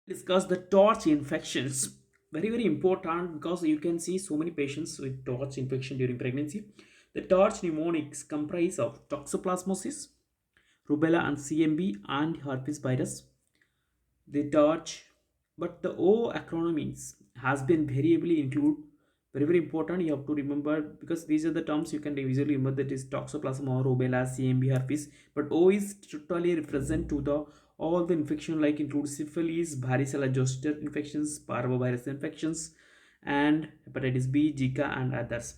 Discuss the torch infections. Very important because you can see so many patients with torch infection during pregnancy. The torch pneumonics comprise of toxoplasmosis, rubella and CMV and herpes virus. The torch, but the O acronyms has been variably include. Very important. You have to remember because these are the terms you can easily remember, that is toxoplasma, rubella, CMV, herpes. But O is totally represent to the all the infection like include syphilis, varicella zoster infections, parvovirus infections, and hepatitis B, Zika, and others.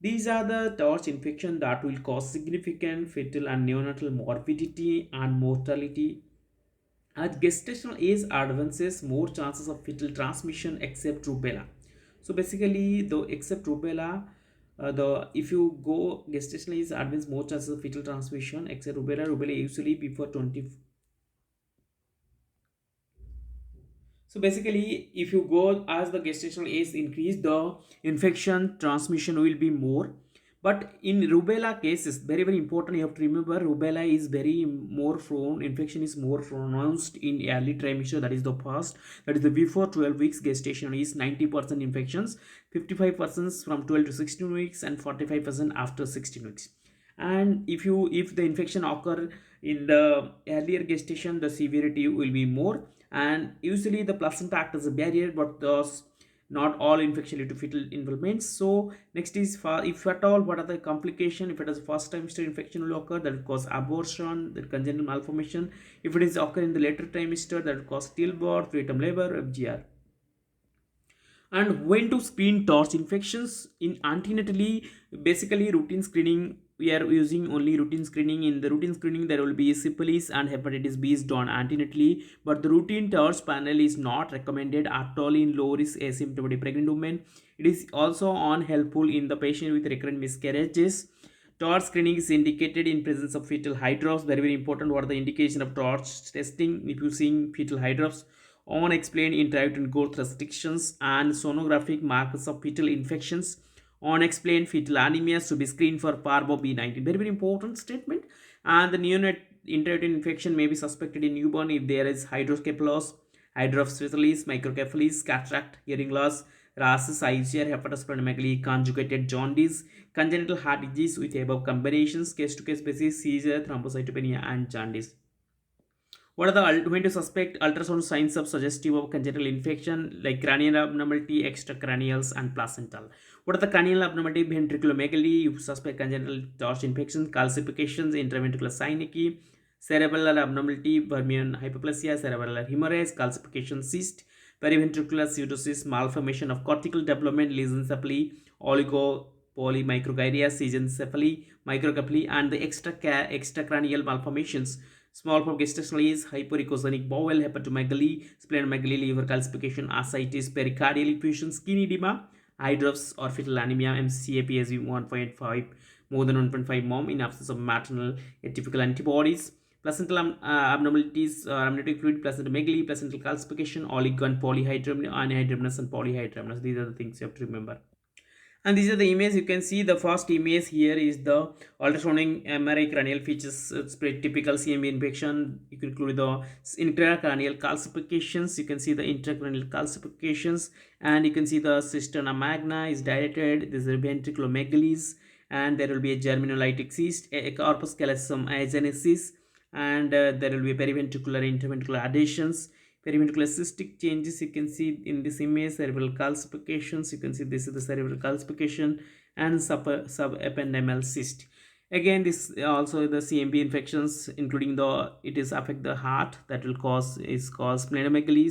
These are the torch infection that will cause significant fetal and neonatal morbidity and mortality. As gestational age advances, more chances of fetal transmission except rubella. So basically, though except rubella, the if you go gestational age advance, more chances of fetal transmission except rubella. Rubella usually before 20. So basically, if you go as the gestational age increase, the infection transmission will be more. But in rubella cases, very important, you have to remember rubella is very more prone. Infection is more pronounced in early trimester. That is the first. That is the before 12 weeks gestation is 90% infections, 55% from 12 to 16 weeks, and 45% after 16 weeks. And if the infection occur in the earlier gestation, the severity will be more, and usually the placenta act as a barrier, but thus not all infection lead to fetal involvement. So next is for if at all, what are the complication? If it is first trimester infection will occur, that will cause abortion, the congenital malformation. If it is occur in the later trimester, that will cause stillbirth, preterm labor, FGR. And when to screen torch infections in antenatally, basically routine screening, we are using only routine screening. In the routine screening there will be syphilis and hepatitis B is done antenatally, but the routine torch panel is not recommended at all in low risk asymptomatic pregnant women. It is also unhelpful in the patient with recurrent miscarriages. Torch screening is indicated in presence of fetal hydrops. Very important. What are the indication of torch testing? If you seeing fetal hydrops, unexplained intrauterine growth restrictions, and sonographic markers of fetal infections, unexplained fetal anemia to be screened for parvo B19. Very important statement. And the neonate intrauterine infection may be suspected in newborn if there is hydrocephalus, hydrocephalus, microcephalus, cataract, hearing loss, rhesus, IGR, hepatosplenomegaly, conjugated jaundice, congenital heart disease with above combinations, case-to-case basis, seizure, thrombocytopenia, and jaundice. What are the when to suspect ultrasound signs of suggestive of congenital infection like cranial abnormality, extracranials, and placental? What are the cranial abnormality? Ventriculomegaly, you suspect congenital torch infection, calcifications, intraventricular synecdoche, cerebellar abnormality, Vermeer hypoplasia, cerebellar hemorrhage, calcification, cyst, periventricular pseudocyst, malformation of cortical development, lesioncephaly, polymicrogyria, schizencephaly, microcephaly, and the extracranial malformations. Small for gestational is hypericosonic bowel, hepatomegaly, splenomegaly, liver calcification, ascites, pericardial effusion, skin edema, hydrops or fetal anemia, MCAPSU 1.5, more than 1.5 mom in absence of maternal atypical antibodies. Placental abnormalities, amniotic fluid, placentamegaly, placental calcification, oligo and polyhydramnios, anhydramnios and polyhydramnios. These are the things you have to remember. And these are the images you can see. The first image here is the ultrasonic MRI cranial features. It's pretty typical CMV infection. You can include the intracranial calcifications. You can see the intracranial calcifications, and you can see the cisterna magna is dilated. This is ventriculomegalies, and there will be a germinolatic cyst, a corpus callosum agenesis, and there will be periventricular interventricular adhesions, periventricular cystic changes. You can see in this image cerebral calcifications. You can see this is the cerebral calcification and subependymal cyst. Again, this also the CMV infections, including the it is affect the heart, that will cause splenomegaly,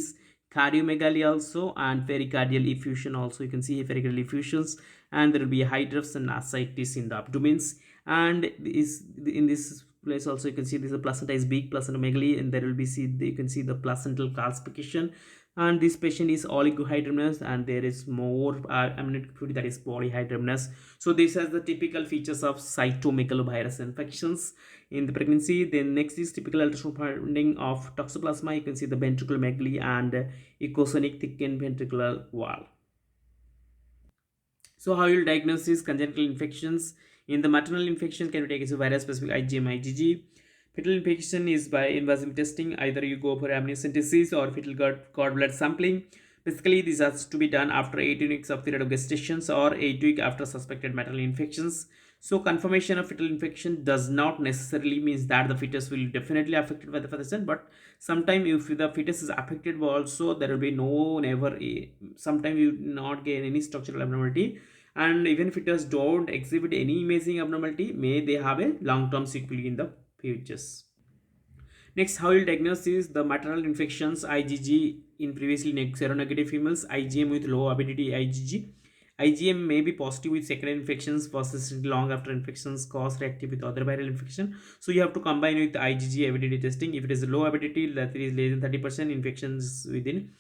cardiomegaly also, and pericardial effusion also. You can see pericardial effusions, and there will be hydrops and ascites in the abdomens. And is in this place also you can see this placenta is big, placenta and there will be you can see the placental calcification. And this patient is oligohydramnios, and there is more amniotic fluid, that is polyhydramnios. So these are the typical features of cytomegalovirus infections in the pregnancy. Then next is typical ultrasound finding of toxoplasma. You can see the ventriculomegaly and ecosonic thickened ventricular wall. So how you will diagnose these congenital infections? In the maternal infection, can you take as a virus specific IgM, IgG? Fetal infection is by invasive testing. Either you go for amniocentesis or fetal cord blood sampling. Basically, this has to be done after 18 weeks of period of gestations or 8 weeks after suspected maternal infections. So, confirmation of fetal infection does not necessarily means that the fetus will definitely affected by the pathogen, but sometimes if the fetus is affected, also there will be no never. Sometimes you not gain any structural abnormality, and even fetus don't exhibit any imaging abnormality, may they have a long-term sequelae in the futures. Next, how will diagnose is the maternal infections IgG in previously seronegative females, IgM with low avidity IgG. IgM may be positive with secondary infections persistent long after infections cause reactive with other viral infection. So you have to combine with IgG avidity testing. If it is low avidity, that is less than 30% infections within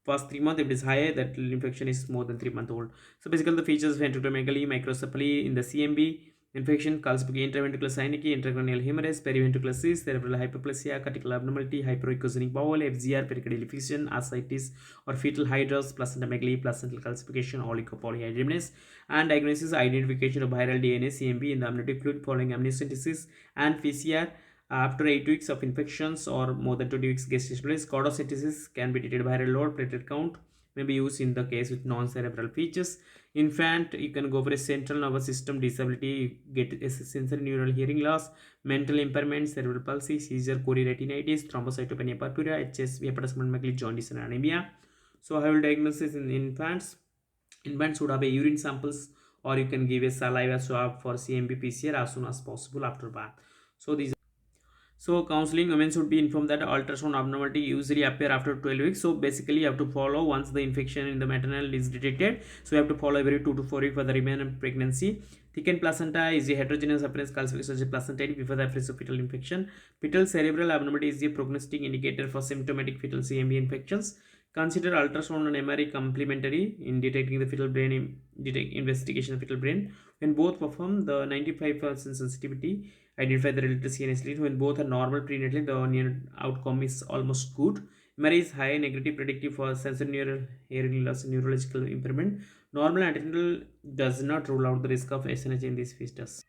first 3 months. If it is higher, that infection is more than 3 months old. So basically the features of ventriculomegaly, microcephaly in the CMB, infection, calcific interventricular synechiae, intracranial hemorrhage, periventricular cyst, cerebral hypoplasia, cortical abnormality, hyperoechogenic bowel, FGR, pericardial effusion, ascites or fetal hydrous, placentamegaly, placental calcification, oligopolyhydramnios, and diagnosis identification of viral DNA CMV in the amniotic fluid following amniocentesis and PCR after 8 weeks of infections or more than 20 weeks gestational age. Cordocentesis can be treated viral load, platelet count may be used in the case with non-cerebral features. Infant, you can go for a central nervous system disability, get a sensory neural hearing loss, mental impairment, cerebral palsy, seizure, chorioretinitis, thrombocytopenia purpura, HS, hepatosplenomegaly, jaundice, and anemia. So, how will diagnosis in infants? Infants would have a urine samples, or you can give a saliva swab for CMV PCR as soon as possible after birth. So, these so counseling women should be informed that ultrasound abnormality usually appear after 12 weeks. So basically you have to follow once the infection in the maternal is detected. So you have to follow every 2 to 4 weeks for the remaining pregnancy. Thickened placenta is a heterogeneous appearance calcification of the placenta before the appearance of fetal infection. Fetal cerebral abnormality is a prognostic indicator for symptomatic fetal CMV infections. Consider ultrasound and MRI complementary in detecting the fetal brain investigation of fetal brain. When both perform the 95% sensitivity, identify the related CNS lead. When both are normal prenatally, the outcome is almost good. MRI is high negative predictive for sensory neural hearing loss and neurological impairment. Normal antenatal does not rule out the risk of SNH in these fetus.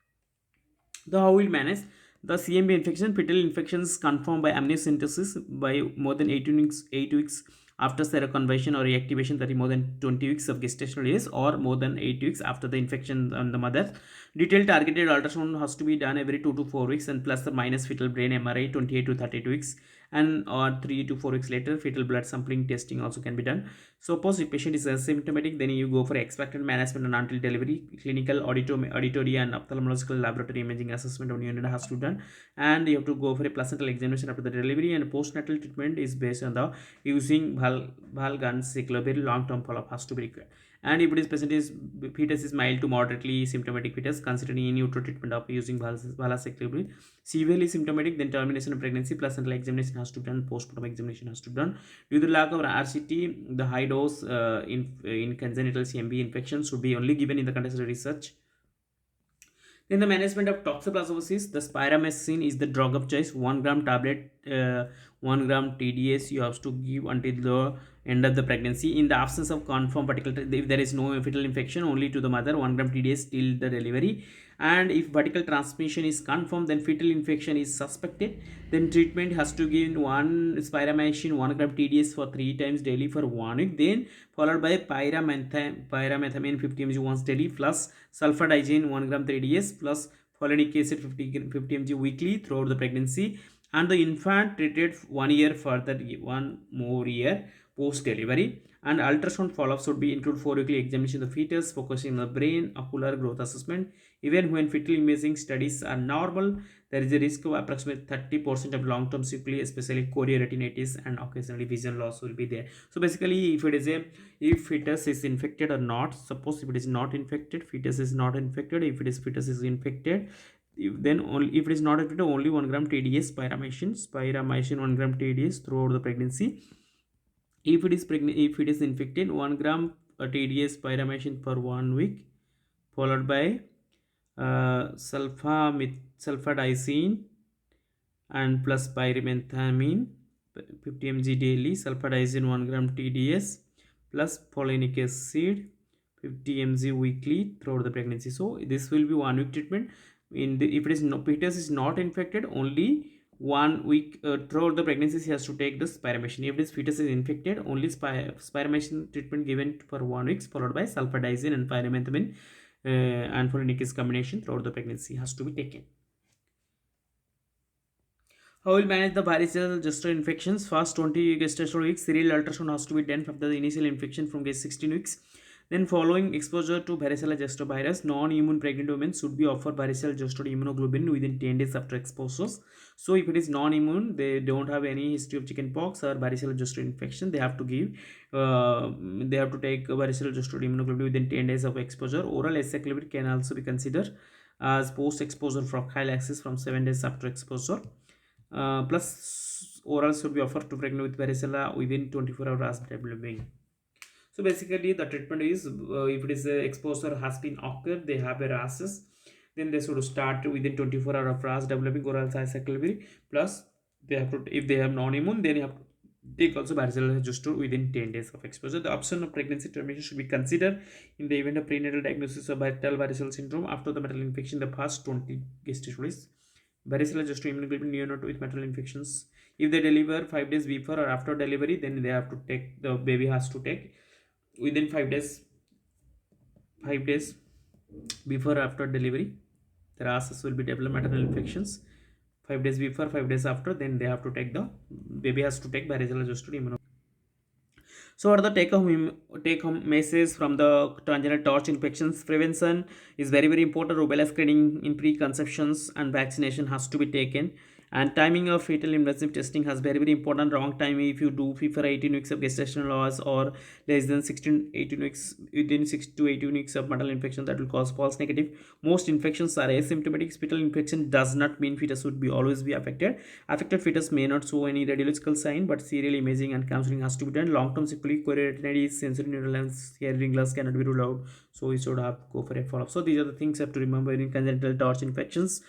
The how will manage the CMV infection. Fetal infections confirmed by amniocentesis by more than 8 weeks after seroconversion or reactivation, that is more than 20 weeks of gestational age or more than 8 weeks after the infection on the mother. Detailed targeted ultrasound has to be done every 2 to 4 weeks and plus or minus fetal brain MRI 28 to 32 weeks, and or 3 to 4 weeks later fetal blood sampling testing also can be done. Suppose the patient is asymptomatic, then you go for expected management and until delivery. Clinical auditory and ophthalmological laboratory imaging assessment of neonate has to be done, and you have to go for a placental examination after the delivery. And postnatal treatment is based on the using valgan cyclovir. Long term follow-up has to be required. And if it is present is fetus is mild to moderately symptomatic fetus, considering in utero treatment of using valacyclovir. Severely symptomatic, then termination of pregnancy, placental examination has to be done, postpartum examination has to be done. Due to the lack of RCT, the high dose in congenital CMV infection should be only given in the context of research. In the management of toxoplasmosis, the spiramycin is the drug of choice. 1 gram tablet, 1 gram TDS you have to give until the end of the pregnancy. In the absence of confirmed particular, if there is no fetal infection, only to the mother, 1 gram TDS till the delivery. And if vertical transmission is confirmed, then fetal infection is suspected, then treatment has to give 1 spiramycin 1 gram TDS for 3 times daily for 1 week, then followed by pyrimethamine 50 mg once daily plus sulfadiazine 1 gram 3ds plus folinic acid 50 mg weekly throughout the pregnancy. And the infant treated 1 year further, 1 more year post delivery. And ultrasound follow-up should be include 4 weekly examination of the fetus focusing on the brain ocular growth assessment. Even when fetal imaging studies are normal, there is a risk of approximately 30% of long-term sequelae, especially chorioretinitis, and occasionally vision loss will be there. So basically, if fetus is infected or not, suppose if it is not infected, fetus is not infected. If it is fetus is infected, then only if it is not infected, only 1 gram TDS spiramycin 1 gram TDS throughout the pregnancy. If it is infected, 1 gram TDS spiramycin for 1 week, followed by sulfadiazine and plus pyrimethamine 50 mg daily, sulfadiazine 1 gram TDS plus folinic acid 50 mg weekly throughout the pregnancy. So this will be 1 week treatment. If it is no fetus is not infected, only 1 week throughout the pregnancy he has to take the spiramycin. If this fetus is infected, only spiramycin treatment given for 1 week followed by sulfadizine and pyrimethamine and folinic acid combination throughout the pregnancy has to be taken. How will manage the varicella zoster infections? First 20 gestational weeks, serial ultrasound has to be done after the initial infection from 16 weeks. Then following exposure to varicella zoster virus, non-immune pregnant women should be offered varicella zoster immunoglobulin within 10 days after exposure. So if it is non-immune, they don't have any history of chickenpox or varicella zoster infection, they have to give, they have to take varicella zoster immunoglobulin within 10 days of exposure. Oral acyclovir can also be considered as post-exposure prophylaxis from 7 days after exposure. Plus oral should be offered to pregnant with varicella within 24 hours after developing. So basically the treatment is if it is exposure has been occurred, they have a rashes, then they should start within 24 hours of rash developing oral acyclovir. Plus they have to, if they have non-immune, then you have to take also varicella zoster within 10 days of exposure. The option of pregnancy termination should be considered in the event of prenatal diagnosis of bacterial varicella syndrome after the maternal infection the past 20 gestational days. Varicella zoster immunoglobulin neonate with maternal infections. If they deliver 5 days before or after delivery, then they have to take, the baby has to take within 5 days before or after delivery. The rashes will be developed maternal infections. 5 days before, 5 days after, then they have to take, the baby has to take varicella zoster immunoglobulin. So, what are the take home message from the congenital torch infections? Prevention is very important. Rubella screening in preconceptions and vaccination has to be taken. And timing of fetal invasive testing has very important. Wrong time if you do for 18 weeks of gestational loss or less than 16-18 weeks, within 6 to 18 weeks of maternal infection, that will cause false negative. Most infections are asymptomatic. Fetal infection does not mean fetus would be always be affected. Affected fetus may not show any radiological sign, but serial imaging and counseling has to be done. Long term sequelae, choroiditides, sensory neurons, hearing loss cannot be ruled out, so we should have go for a follow up. So these are the things you have to remember in congenital torch infections.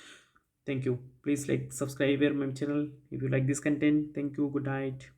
Thank you. Please like subscribe my channel if you like this content. Thank you. Good night.